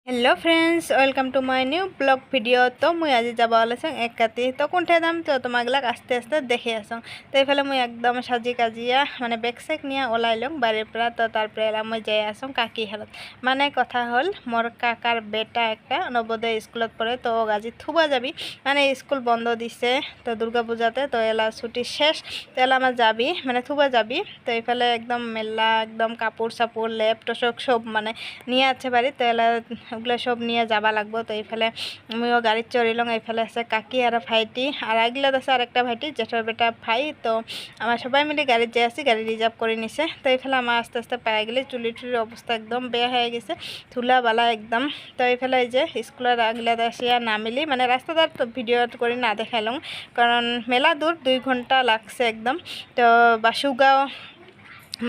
Hello friends welcome to my new blog video. तो मुझे आज যাব ওলাইছোঁ এক কাটি তো কোনঠে যাম তো তোমাকলাক আস্তে আস্তে দেখি আসং। তো এইফালে মুই একদম সাজি কাজিয়া মানে বেগ চেক নিয়ে ওলাই লং বাড়ির পৰা। তো তারপরে মুই যাই আসং কাকি হালত। মানে কথা হল মোর কাকার বেটা একটা নবোদয় স্কুলত পড়ে। তো আজি থুবা যাবি মানে স্কুল বন্ধ দিছে তো দুর্গা পূজাতে। তো এলা ছুটি শেষ তো এলা আমার যাবি মানে থুবা যাবি। তো এইফালে একদম মেলা একদম কাপড় চাপড় লেপ টসক সব মানে নিয়ে আছে বাড়ি। তো এলা ওগুলো সব নিয়ে যাবা লাগবো। তো এইফালে আমিও গাড়িত চড়িলং। এইফালে আছে কাকি আর ভাইটি আর আগিলাত আছে আর একটা ভাইটি জেঠর বেটা ভাই। তো আমার সবাই মিলে গাড়িত যাই আছি, গাড়ি রিজার্ভ করে নিছে। তো এইফালে আমার আস্তে আস্তে পাই গেলে চুলি টুলির অবস্থা একদম বেয়া হয়ে গেছে, ধুলা বালা একদম। তো এইফালে এই যে স্কুলের আগিলাত আসিয়া নামিলি মানে রাস্তাটার তো ভিডিও করে না দেখাইলং কারণ মেলা দূর 2 ঘন্টা লাগছে একদম। তো বাসুগাঁও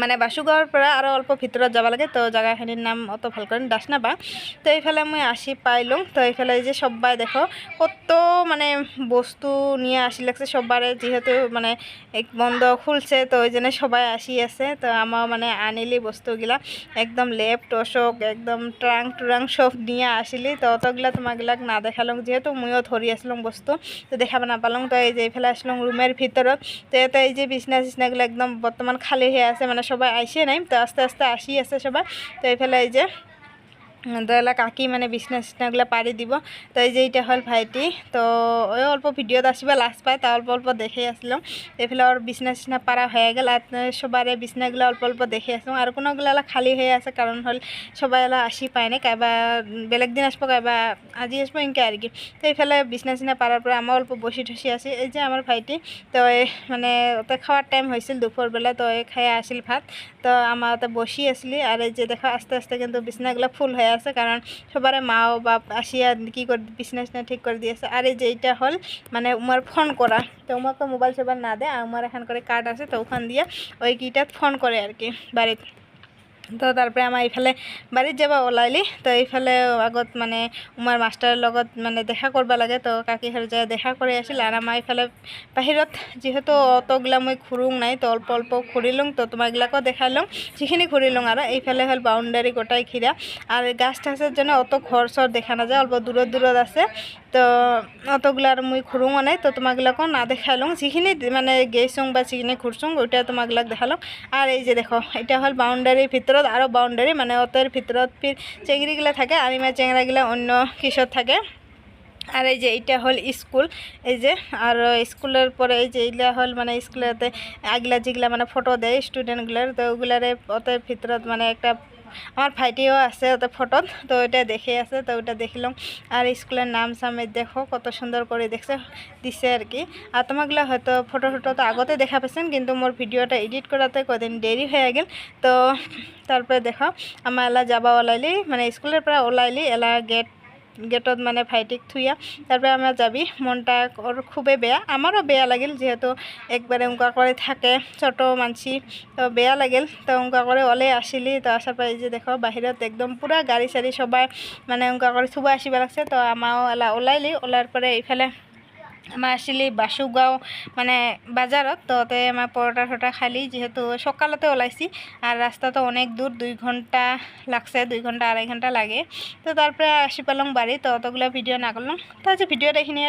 মানে বাসুগাঁৱৰ পৰা আৰু অল্প ভিতৰত যাব লাগে। তো জায়গাখিনির নাম অত ভাল করে দাস নাপা। তো এইফালে মই আসি পাইলং। তো এইফালে যে সবাই দেখো কত মানে বস্তু নিয়ে আসি লাগছে সবারে, যেহেতু মানে এক বন্ধ খুলছে তো ওই জন্য সবাই আসি আছে। তো আমার মানে আনিলি বস্তুগুলা একদম লেপ টসক একদম ট্রাং টুরাং সব নিয়ে আসিলি। তো অতগুলা তোমাকলাক না দেখালং যেহেতু মইও ধরি আসলাম বস্তু তো দেখাব নাপালং। তো এই যে এইফালে আসলাম রুমের ভিতরত। তো এতে এই যে বিছনা চিছনাগুলো একদম বর্তমান খালি হয়ে আছে, মানে সবাই আইসে নাই। তো আস্তে আস্তে আসি আছে সবাই। তো এইফালে এই যে দলা কাকি মানে বিছনা চিছনাগুলো পারি দিব। তো এই যে এইটা হল ভাইটি। তো ওই অল্প ভিডিওত আসবা লাস্ট পায় তা অল্প অল্প দেখে আসলাম। এইফালে আর বিছনা চিছনা পারা হয়ে গেল আর সবারে বিছনাগুলো অল্প অল্প দেখে আসলাম। আর কোনোগুলো খালি হয়ে আছে কারণ হল সবাই আসি পায় না, কাইবা বেলেগ দিন আসবো কাইবা আজি আসবো ইনকে আর কি। তো এইফালে বিছনা চিছনা পারার পরে আমার অল্প বসি ঠসি আছি। এই যে আমার ভাইটি তো মানে ওতে খাওয়ার টাইম হয়েছিল দুপুরবেলা। তো খাইয়া আসিল ভাত। তো আমার ওতে বসি আসলি আর এই যে দেখো আস্তে আস্তে কিন্তু বিছনাগুলো ফুল হয়ে আছে কারণ সবারে মাও বাপ আসিয়া কি করে বিছনা টিছনা ঠিক করে দিয়েছে। আর এই যে এইটা হল মানে উমার ফোন করা। তো উমাকে মোবাইল সোবাইল না দেয় আর আমার এখান করে কার্ড আছে তো ওখান দিয়ে ওই কিটাত ফোন করে আর কি বাড়িতে। তো তারপরে আমার এইফালে বাড়িত যাবা ওলাইলি। তো এইফালে আগত মানে উমার মাস্টারের লগত মানে দেখা করবা লাগে। তো কাকি হার যায় দেখা করে আসিল আর আমার এইফালে বাহিৰত যেহেতু অতগুলা মই ঘুরুং নাই তো অল্প অল্প ঘুরিলং। তো তোমাকলাকও দেখাইলং যিখিনি ঘুরিলং। আর এইফালে হল বাউন্ডারি গোটাই ঘিরা আর গাছ টাছের জন্য অত ঘর সর দেখা না যায়, অল্প দূরত দূরত আছে। তো অতগুলো আর মুই ঘুরুঙও নাই। তো তোমাকলাকও না দেখাইলং যিখিনি মানে গেইছুং বা যিখিনি ঘুরছুং ওইটা তোমাকলাক দেখালং। আর এই যে দেখো এটা হল বাউন্ডারির ভিতরত আরও বাউন্ডারি মানে অতের ভিতরত ফির চেংড়িগুলা থাকে আর ইমা চেংড়াগুলা অন্য কিসত থাকে। আর এই যে এইটা হল স্কুল। এই যে আর স্কুলের পরে এই যে এইগুলা হল মানে স্কুলেতে আগলা যেগুলা মানে ফটো দেয় স্টুডেন্টগুলার। তো ওগুলারে ওতে ভিতরত মানে একটা আমার ভাইটিও আছে ওতে ফটোত। তো ওইটা দেখে আছে তো ওইটা দেখিলাম। আর স্কুলের নাম সামনে দেখো কত সুন্দর করে দেখছে দিছে আর কি। আর তোমাগুলো হয়তো ফটো ফটো তো আগতে দেখা পাইছেন কিন্তু মোর ভিডিওটা এডিট করাতে কদিন দেরি হয়ে গেল। তো তারপরে দেখো আমার এলা যাবা ওলাইলি মানে স্কুলের পৰা ওলাইলি এলা গেটত মানে ভাইটিক থুইয়া তারপরে আমরা যাবি। মনটা ওর খুবই বেয়া, আমারও বেয়া লাগিল যেহেতু একবারে উঙ্কা করে থাকে ছোট মানসি। তো বেয়া লাগিল তো উঙ্কা করে ওলে আসিলি। তো আসার পরে যে দেখো বাহিরত একদম পুরা গাড়ি সারি সবাই মানে উঙ্কা করে থুবা আসিবা লাগছে। তো আমারও এলা ওলাইলি ওলার পরে এইফালে আমার আসলে বাসুগাঁও মানে বাজারত। তো ওতে আমার পরোটা টরোটা খালি যেহেতু সকালতে ওলাইছি আর রাস্তা তো অনেক দূর 2 ঘন্টা লাগছে, 2 ঘন্টা 2.5 ঘন্টা লাগে। তো তারপরে আসি পেলাম বাড়ি। তো অতগুলো ভিডিও না করলাম। তো আজ ভিডিওটা এখানে